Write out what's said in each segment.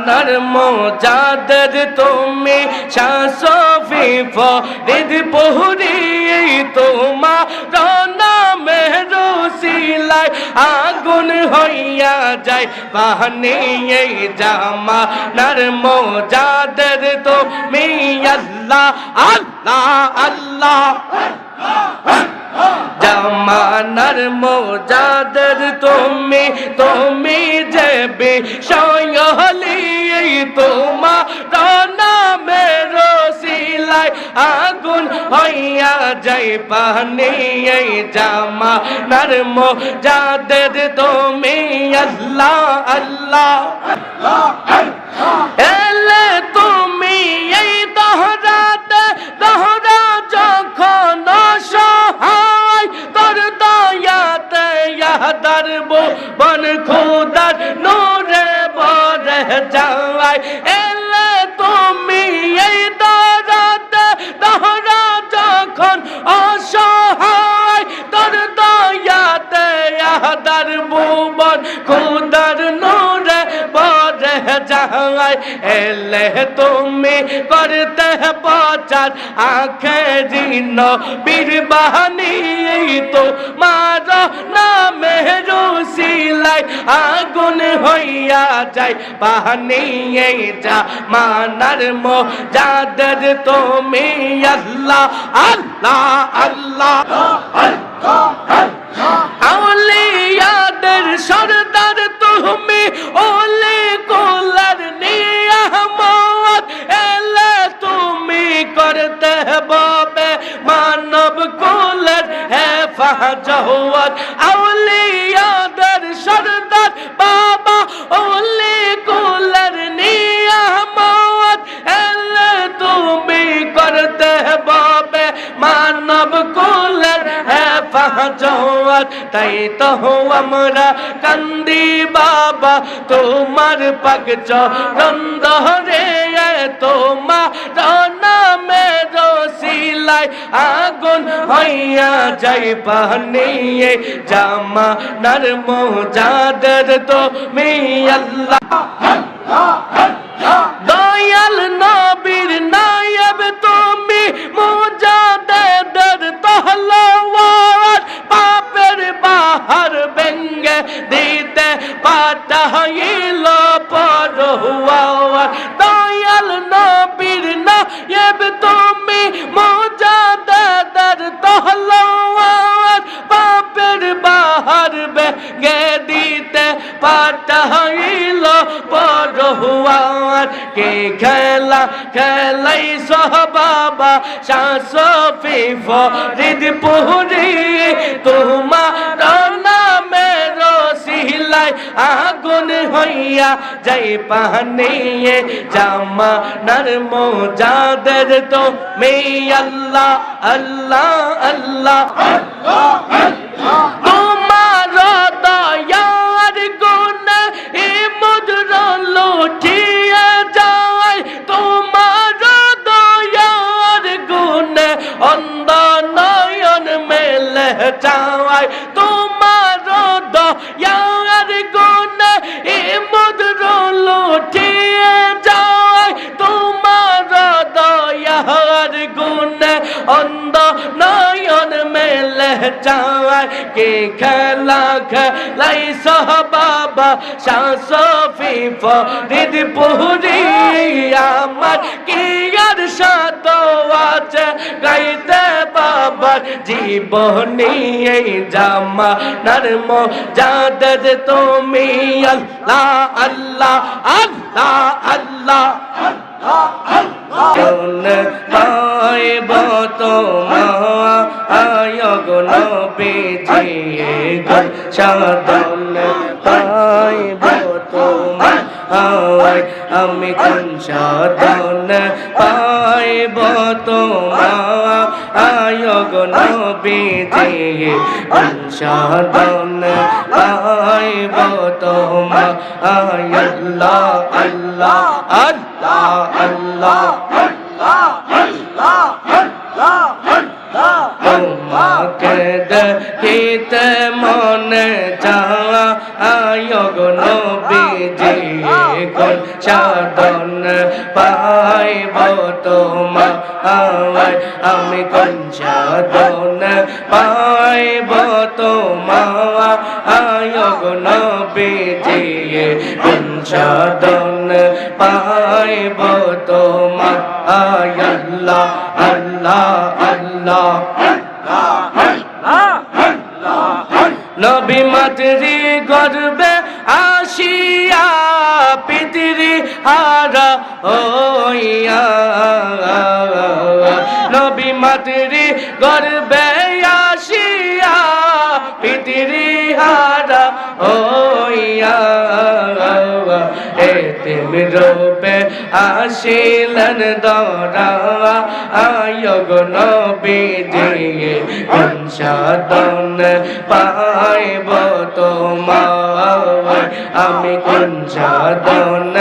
জামানার মোজাদ্দেদ তুমি শাহ শফি ফরিদপুরি তোমার নামের উসিলায় আগুন হইয়া যায় পানি এই জামানার মোজাদ্দেদ তুমি আল্লাহ আল্লাহ আল্লাহ জামানার মোজাদ্দেদ তুমি তুমি যে বিষয়লি তোমার নামের উসিলায় আগুন হইয়া যায় পানি এই জামানার মোজাদ্দেদ তুমি আল্লাহ আল্লাহ এলে তুমি এই দহরাতে দহরা যখন সহায় তোর দয়াতে ইয়াদার বন খোদার নূরে বরে যায় এলে তুমি এই দহরাতে দহরা যখন অসহায় তোর দয়াতে ইয়াদার বন খোদার নূরে বরে যায় এলে তুমি করতে প্রচার আখেরি নবীর বাণী তোমার নামের উসিলায় আগুন হইয়া যায় পানি এই জামানার মোজাদ্দেদ তুমি আল্লাহ আল্লাহ আল্লাহ আউলিয়াদের সরদার তুমি ওলি কুলার নিয়ামত এলে তুমি করতে হবে মানব কুলের হেফাজত আউলিয়াদের সরদার বাবা ওলি কুলার নিয়ামত এলে তুমি করতে হবে মানব কুলের হেফাজত তাই তো আমরা কান্দি বাবা তোমার পাক চরণ ধরে তোমার নামের উসিলায় আগুন হইয়া যায় পানি জামানার মোজাদ্দেদ তুমি আল্লাহ দয়াল নবীর নায়েব তুমি মোজাদ্দেদের তহলোয়ার পাপের বাহার ভেঙ্গে দিতে পাঠাইল পরওয়ার দয়াল নবীর নায়েব তুমি মোজাদ্দেদের তহলোয়ার পাপের বাহার ভেঙ্গে দিতে পাঠাইল পরওয়ার কে খেলা খেলাই সহ বাবা শাহ শফি ফরিদপুরি তোমার নামের উসিলায় আগুন হইয়া যায় পানি জামানার মোজাদ্দেদ তুমি আল্লাহ আল্লাহ আল্লাহ তোমার দয়ার গুণে মুদ্র লুটিয়ে যায় তোমার দয়ার গুণে অন্ধ নয়ন মেলে যায় তোমার দয়ার গুণে মুদ্র লুটিয়ে যায় তোমার দয়ার গুণে অন্ধ নয়ন মেলে যায় কে খেলা খেলাই সহ বাবা শাহ শফি ফরিদপুরি আমার কি আর সাত আছে গাইতে বাবার জীবনী এই জামানার মোজাদ্দেদ তুমি আল্লাহ আল্লাহ আল্লাহ আল্লাহ পাইব তোমার আয়োগ নবীজি সাধন পাইব তোমার আমি কোন সাধন পাইব তোমার আয়োগ নবীজি সাধন পাইব তোমার আল্লাহ আল্লাহ আল্লাহ আল্লাহ তোমাকে দেখিতে মনে চাওয়া আয়োগ নবীজি কোন সাধন পাইব তোমায় আমি কোন সাধন পাইব তোমায় গো নবীজি কোন সাধন পাইব তোমায় আল্লাহ আল্লাহ আল্লাহ নবী মাতৃ গর্বে আসিয়া পিতৃ হারা হইয়া নবী মাতৃ গর্বে আসিয়া পিতৃ হারা হইয়া এতিম রূপে আসিলেন ধরা গো নবীজি কোন সাধন পাইব তোমায় আমি কোন সাধন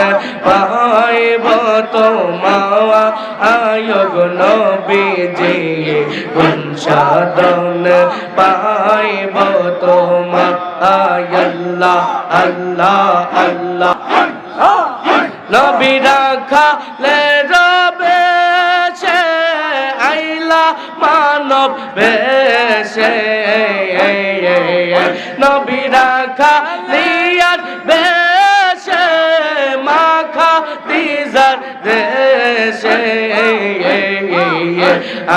পাইব তোমায় গো নবীজি কোন সাধন পাইব তোমায় আল্লাহ আল্লাহ আল্লাহ নবী রাখালে রবে সে আইলা মানব বেশে নবী রাখালিয়ার বেশে মাখা দিজার দেশে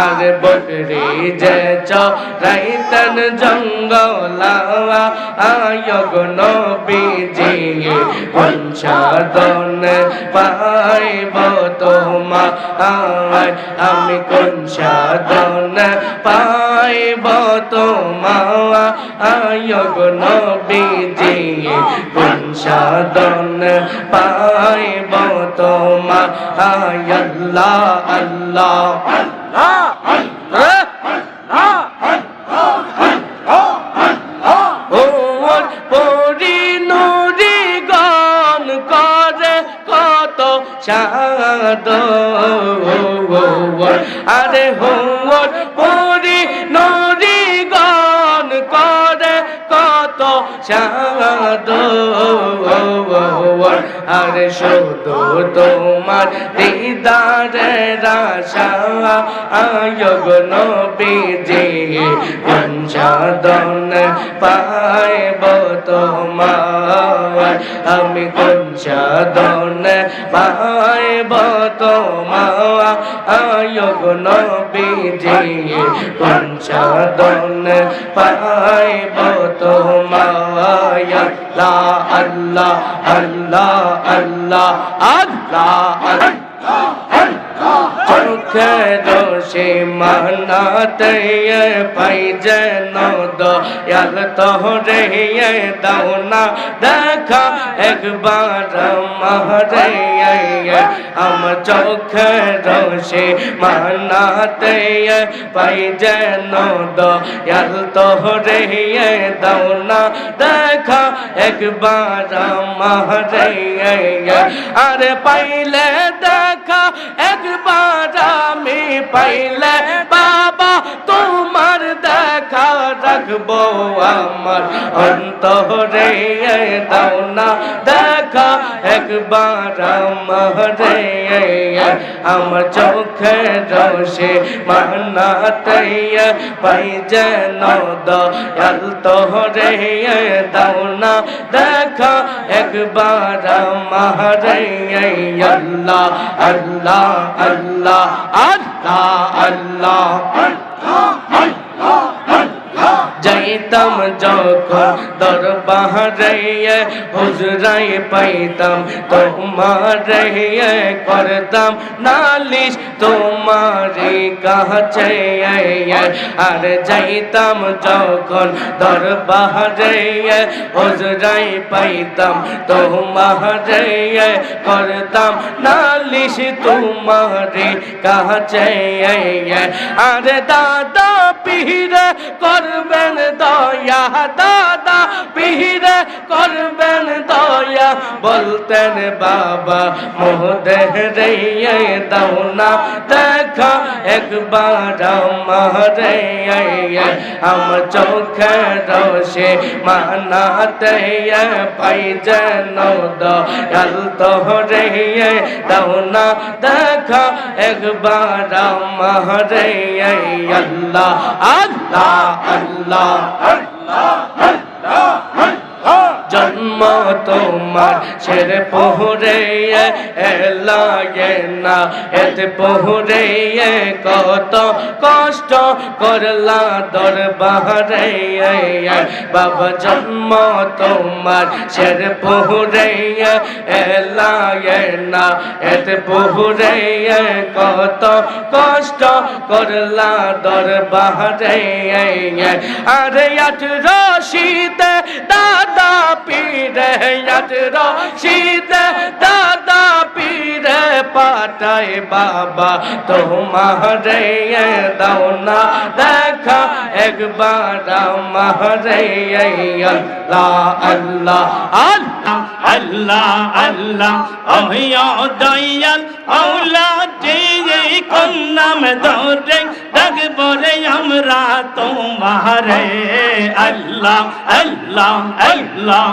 আর বকরি যে চরাইতেন জঙ্গলা গো নবীজি কোন সাধন পাইব তোমায় আমি কোন সাধন পাইব তোমায় গো নবীজি কোন সাধন পাইব তোমায় আল্লাহ আল্লাহ আরে হোর পরি নরি গান করে কত সাদ আরে শুধু তোমার দিদারের আশা গো নবীজি কোন সাধন পাইব তোমায় আমি কোন সাধন পাইব তোমায় গো নবীজি কোন সাধন পাইব তোমায় আল্লাহ আল্লাহ আল্লাহ আল্লাহ আল্লাহ চোখে দোষে মানাতে পাই যেন দয়াল তোরে দাও না দেখা একবার মারে আমার চোখে দোষে মানাতে পাই যেন দয়াল তোরে দাও না দেখা একবার মারে আরে পাইলে দেখা একবার আমি পাইলে বাবা তোমার দেখা রাখবো আমার অন্তরে দাও না দেখা একবার আমারে আমার চোখে রোশে মানাতে পাই যেন দয়াল তোরে দাও না দেখা একবার আমারে আল্লাহ আল্লাহ আল্লাহ আল্লাহ আল্লাহ যাইতাম যখন দরবারে হুজরাই পাইতাম তোমারে করতাম নালিশ তোমারে কাছে আর যাইতাম যখন দরবারে হুজরাই পাইতাম তোমারে করতাম নালিশ তোমারে কাছে আর দাদা পীরে করবেন দয়া দাদা পীরে করবেন দয়া বলতেন বাবা মোদের দাও না দেখা একবার আমারে আমার চোখে রোশে মানাতে পাই যেন দয়াল তোরে দাও না দেখা একবার আমারে আল্লাহ আল্লাহ আল্লাহ জন্ম তোমার ছেড়ে পহুরে এলাগে না এতে পহুরে কত কষ্ট করলা দরবারে বাবা জন্ম তোমার ছেড়ে পহুরে এলাগে না এতে পহুরে কত কষ্ট করলা দরবারে আরে আট রশিদে দাদা পীরে আট রশিদে দাদা পীরে পাঠায় বাবা তোমারে দাও না দেখা একবার আমারে আল্লাহ আল্লাহ আল্লাহ আল্লাহ আল্লাহ ওহিয়া দয়াল আওলাদে কোন নাম ধরে ডাকবো রে আমরা তোমারে আল্লাহ আল্লাহ আল্লাহ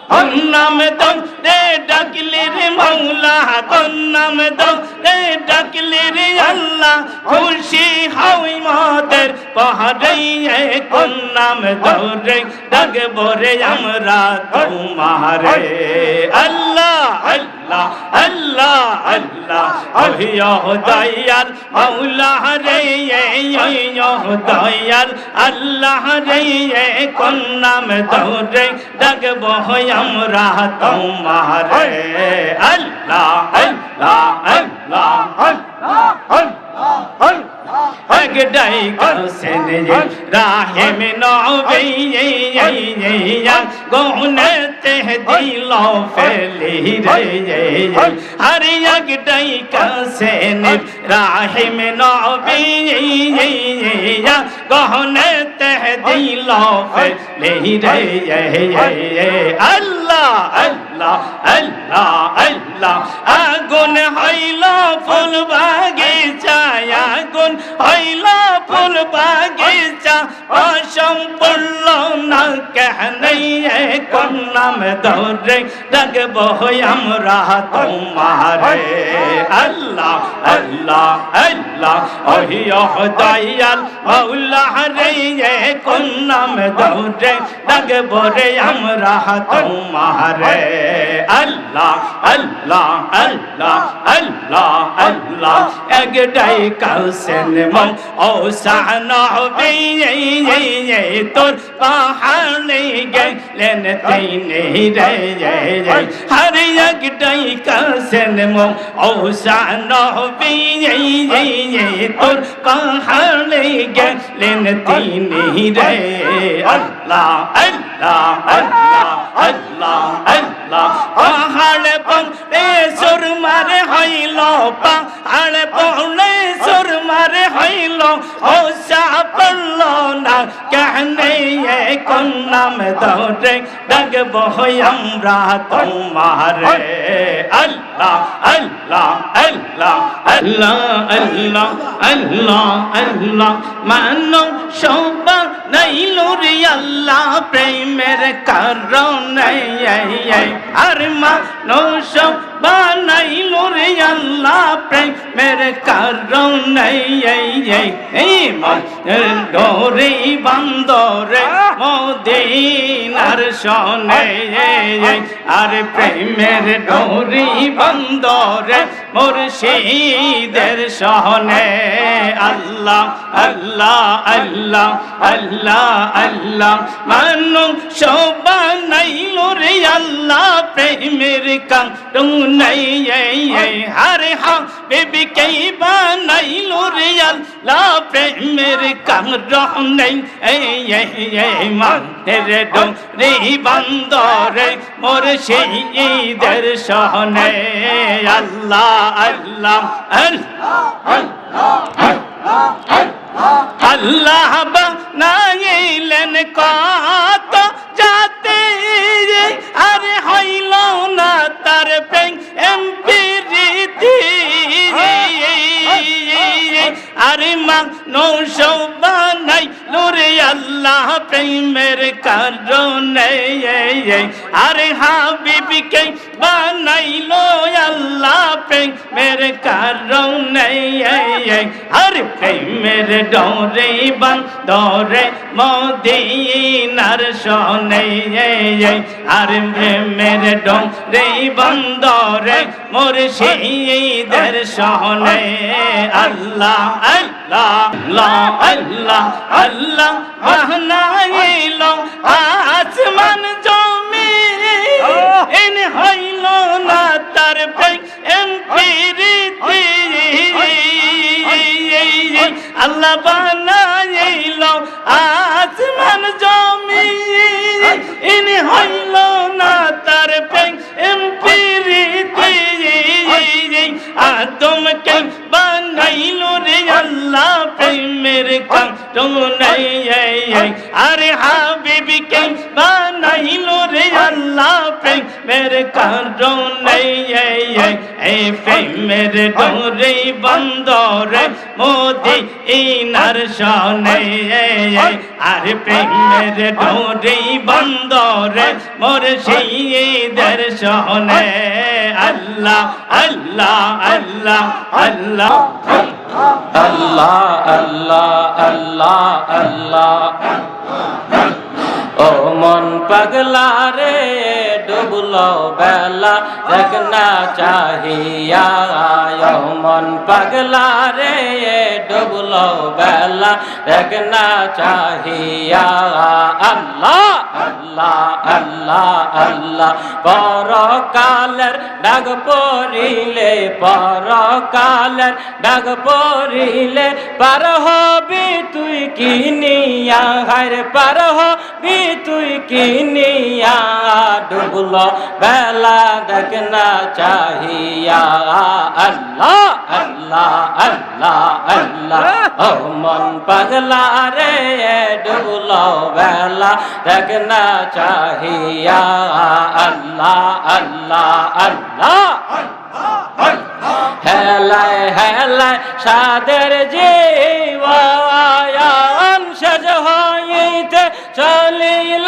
কোন নাম ধরে ডাকলে রে মাওলা কোন নাম ধরে ডাকলে রে আল্লাহ খুশি হই মোদের পাহাড়ে কোন নাম ধরে ডাকবো রে আমরা তোমারে আল্লাহ আল্লাহ আল্লাহ আল্লাহ ওহিয়া দয়াল মাওলা রে দয়াল আল্লাহ রে কোন নাম ধরে ডাকবো আমরা তোমারে আল্লাহ আল্লাহ আল্লাহ একটাই কাছেন রাহিম নবী গহনতে দিল ফেলি রে আরে একটাই কাছেন রাহিম নবী গহনতে দিল ফেলি রে আল্লাহ আল্লাহ আল্লাহ আল্লাহ আগুন হইল ফুল বাগিচা আগুন হইল ফুল বাগিচা অসম্পূর্ণ না কেহনে কোন নাম ধরে ডাকবো আমরা তোমারে আল্লাহ আল্লাহ আল্লাহ ওহিয়া দয়াল মাওলা রে কোন নাম ধরে ডাকবো রে আমরা তোমারে আল্লাহ আল্লাহ আল্লাহ আল্লাহ আল্লাহ একটাই কাছেন মম ও সানবী তোর পাহাড়ে গেলেন তিনি রে হর একটাই কাছেন মম ও সানবী তোর পাহাড়ে গেলেন তিনি রে আল্লাহ আল্লাহ আল্লাহ আল্লাহ আল্লাহ পাহাড় পড়ে সুরমারে হইল পাহাড় পড়ে সুরমারে হইল ও সাপল না কেহনে কোন নাম ধরে ডাকবো আমরা তোমারে আল্লাহ আল্লাহ আল্লাহ আল্লাহ আল্লাহ আল্লাহ আল্লাহ মানো শোভা নাইল রে আল্লাহ প্রেমের কারণে আর মানো শোভা নাইল রে আল্লাহ প্রেমের কারণে ডোরে বান্দরে মদিনার সনে আর প্রেমের ডোরি বান্দরে মুর্শিদের সনে আল্লাহ আল্লাহ আল্লাহ আল্লাহ আল্লাহ মানু শোভা নাইল রে আল্লাহ প্রেমের কারণে হরে হা বেবি কে বানাইল রে আল্লাহ প্রেমের কারণে মানের ডোরে বান্দরে মুর্শিদের সনে আল্লাহ আল্লাহ আল্লাহ বানাইলেন কত জাতি কারণে আরে হাবিবকে বানাইলো আল্লাহ প্রেমের কারণে আরে প্রেমের ডোরে বান্দরে মদিনার সনে আরে প্রেমের ডোরে বান্দরে মুর্শিদের সনে আল্লাহ আল্লাহ আল্লাহ আল্লাহ বানাইলো আসমান জমিন এন হইল না তার প্রেম প্রীতি আল্লাহ বানাইলো আসমান জমিন এন হইল না তার প্রেম প্রীতি আদমকে বানাইলো রে আল্লাহ প্রেমের কারণে আরে হাবিবকে বানাইলো রে আল্লাহ প্রেমের কারণে এই প্রেমের ডোরে বন্দরে মদিনার সনে আরে প্রেমের ডোরে বন্দরে মুর্শিদের সনে আল্লাহ আল্লাহ আল্লাহ আল্লাহ আল্লাহ আল্লাহ আল্লাহ আল্লাহ ও মন পাগলা রে ডুবলো বেলা দেখনা চাহিয়া ও মন পাগলা রে ডুবলো বেলা দেখনা চাহিয়া আল্লাহ আল্লাহ আল্লাহ আল্লাহ পরকালের ডাক পড়িলে পরকালের ডাক পড়িলে পার হবি তুই কিনিয়া হায় পার হবি তুই কিনিয়া ডুবলো বেলা দেখনা চাহিয়া আল্লাহ আল্লাহ আল্লাহ আল্লাহ ও মন পাগলা রে ডুবলো বেলা দেখনা চাহিয়া আল্লাহ আল্লাহ আল্লাহ হেলায় হেলায় সাদের জীবায়ান সাজ হইতে চলিল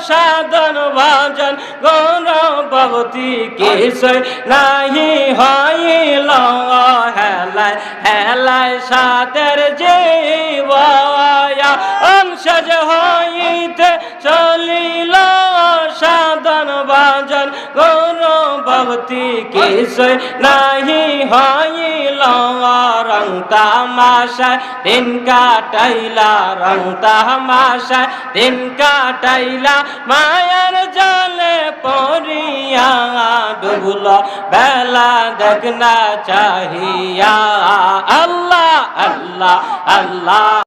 সাধন ভাজন গৌরবতী কিছুই নাহি হইল হেলায় হেলায় সাদের জীবায়ান সাজ হইতে চলিল সাধন ভাজন গৌরবতী কিছুই নাহি হইল রং তামাশায় দিন কাটাইলা রং তামাশায় দিন কাটাইলা মায়ার জলে পড়িয়া ডুবলো বেলা দেখনা চাহিয়া আল্লাহ আল্লাহ আল্লাহ